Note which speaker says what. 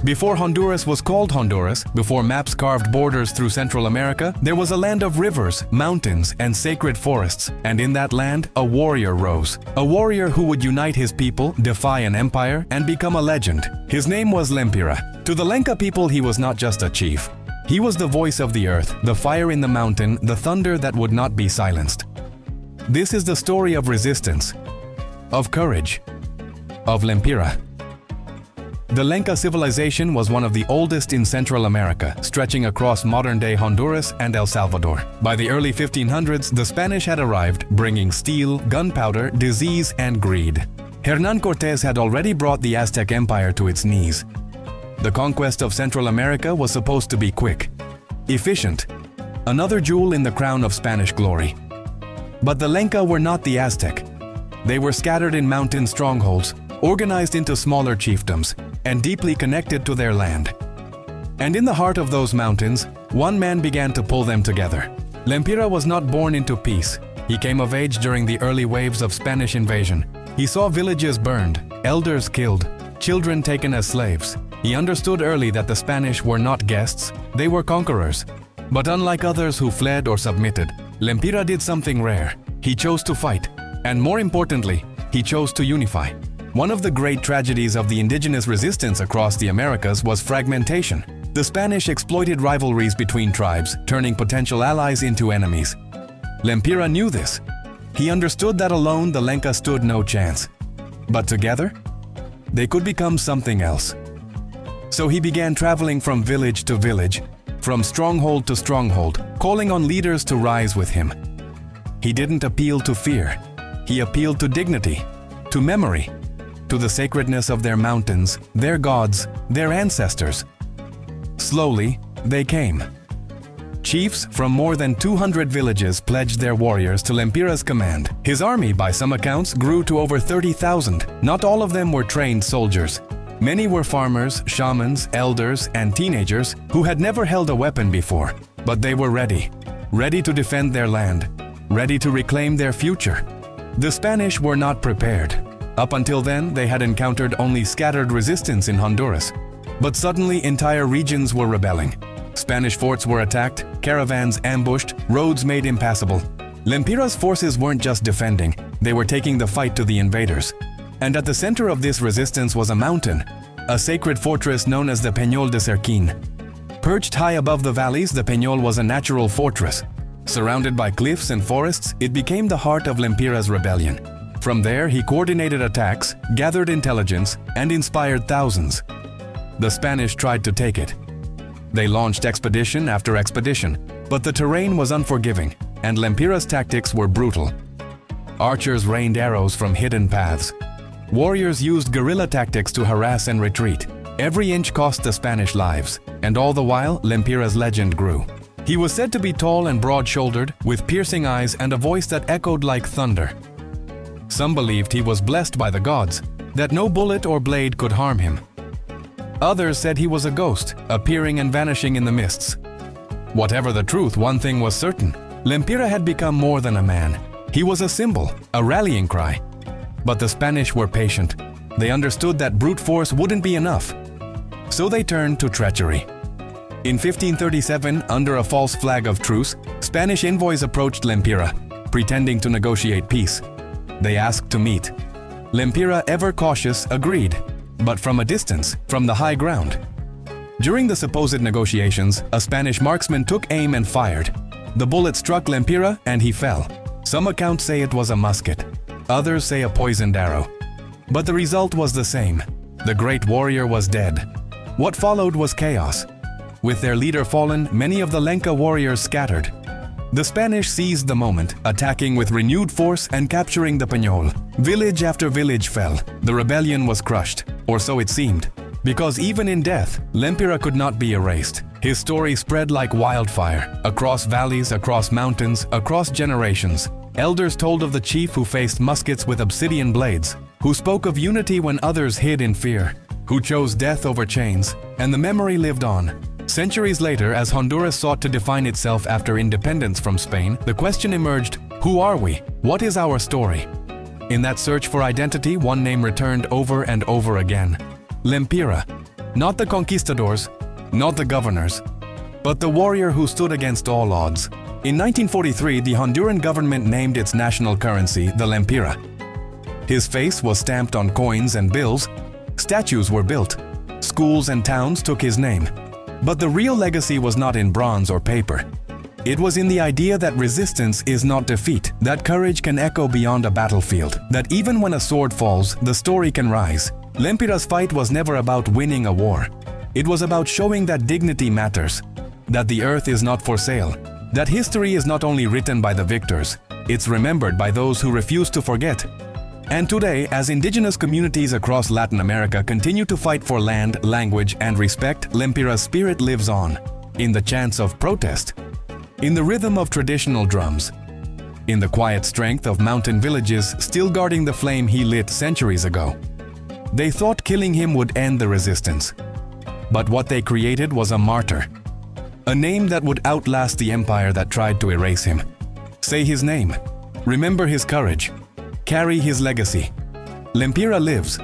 Speaker 1: Before Honduras was called Honduras, before maps carved borders through Central America, there was a land of rivers, mountains, and sacred forests, and in that land, a warrior rose. A warrior who would unite his people, defy an empire, and become a legend. His name was Lempira. To the Lenca people, he was not just a chief. He was the voice of the earth, the fire in the mountain, the thunder that would not be silenced. This is the story of resistance, of courage, of Lempira. The Lenca civilization was one of the oldest in Central America, stretching across modern-day Honduras and El Salvador. By the early 1500s, the Spanish had arrived, bringing steel, gunpowder, disease, and greed. Hernán Cortés had already brought the Aztec Empire to its knees. The conquest of Central America was supposed to be quick, efficient, another jewel in the crown of Spanish glory. But the Lenca were not the Aztec. They were scattered in mountain strongholds, organized into smaller chiefdoms, and deeply connected to their land. And in the heart of those mountains, one man began to pull them together. Lempira was not born into peace. He came of age during the early waves of Spanish invasion. He saw villages burned, elders killed, children taken as slaves. He understood early that the Spanish were not guests, they were conquerors. But unlike others who fled or submitted, Lempira did something rare. He chose to fight, and more importantly, he chose to unify. One of the great tragedies of the indigenous resistance across the Americas was fragmentation. The Spanish exploited rivalries between tribes, turning potential allies into enemies. Lempira knew this. He understood that alone the Lenca stood no chance. But together, they could become something else. So he began traveling from village to village, from stronghold to stronghold, calling on leaders to rise with him. He didn't appeal to fear. He appealed to dignity, to memory, to the sacredness of their mountains, their gods, their ancestors. Slowly, they came. Chiefs from more than 200 villages pledged their warriors to Lempira's command. His army, by some accounts, grew to over 30,000. Not all of them were trained soldiers. Many were farmers, shamans, elders, and teenagers who had never held a weapon before. But they were ready to defend their land, ready to reclaim their future. The Spanish were not prepared. Up until then, they had encountered only scattered resistance in Honduras. But suddenly, entire regions were rebelling. Spanish forts were attacked, caravans ambushed, roads made impassable. Lempira's forces weren't just defending, they were taking the fight to the invaders. And at the center of this resistance was a mountain, a sacred fortress known as the Peñol de Cerquín. Perched high above the valleys, the Peñol was a natural fortress. Surrounded by cliffs and forests, it became the heart of Lempira's rebellion. From there, he coordinated attacks, gathered intelligence, and inspired thousands. The Spanish tried to take it. They launched expedition after expedition, but the terrain was unforgiving, and Lempira's tactics were brutal. Archers rained arrows from hidden paths. Warriors used guerrilla tactics to harass and retreat. Every inch cost the Spanish lives, and all the while, Lempira's legend grew. He was said to be tall and broad-shouldered, with piercing eyes and a voice that echoed like thunder. Some believed he was blessed by the gods, that no bullet or blade could harm him. Others said he was a ghost, appearing and vanishing in the mists. Whatever the truth, one thing was certain. Lempira had become more than a man. He was a symbol, a rallying cry. But the Spanish were patient. They understood that brute force wouldn't be enough. So they turned to treachery. In 1537, under a false flag of truce, Spanish envoys approached Lempira, pretending to negotiate peace. They asked to meet. Lempira, ever cautious, agreed, but from a distance, from the high ground. During the supposed negotiations, a Spanish marksman took aim and fired. The bullet struck Lempira and he fell. Some accounts say it was a musket. Others say a poisoned arrow. But the result was the same. The great warrior was dead. What followed was chaos. With their leader fallen, many of the Lenca warriors scattered. The Spanish seized the moment, attacking with renewed force and capturing the Peñol. Village after village fell. The rebellion was crushed, or so it seemed. Because even in death, Lempira could not be erased. His story spread like wildfire, across valleys, across mountains, across generations. Elders told of the chief who faced muskets with obsidian blades, who spoke of unity when others hid in fear, who chose death over chains, and the memory lived on. Centuries later, as Honduras sought to define itself after independence from Spain, the question emerged, who are we? What is our story? In that search for identity, one name returned over and over again: Lempira. Not the conquistadors, not the governors, but the warrior who stood against all odds. In 1943, the Honduran government named its national currency the Lempira. His face was stamped on coins and bills, statues were built, schools and towns took his name. But the real legacy was not in bronze or paper. It was in the idea that resistance is not defeat, that courage can echo beyond a battlefield, that even when a sword falls, the story can rise. Lempira's fight was never about winning a war. It was about showing that dignity matters, that the earth is not for sale, that history is not only written by the victors, it's remembered by those who refuse to forget. And today, as indigenous communities across Latin America continue to fight for land, language, and respect, Lempira's spirit lives on, in the chants of protest, in the rhythm of traditional drums, in the quiet strength of mountain villages still guarding the flame he lit centuries ago. They thought killing him would end the resistance, but what they created was a martyr, a name that would outlast the empire that tried to erase him. Say his name, remember his courage, carry his legacy. Lempira lives,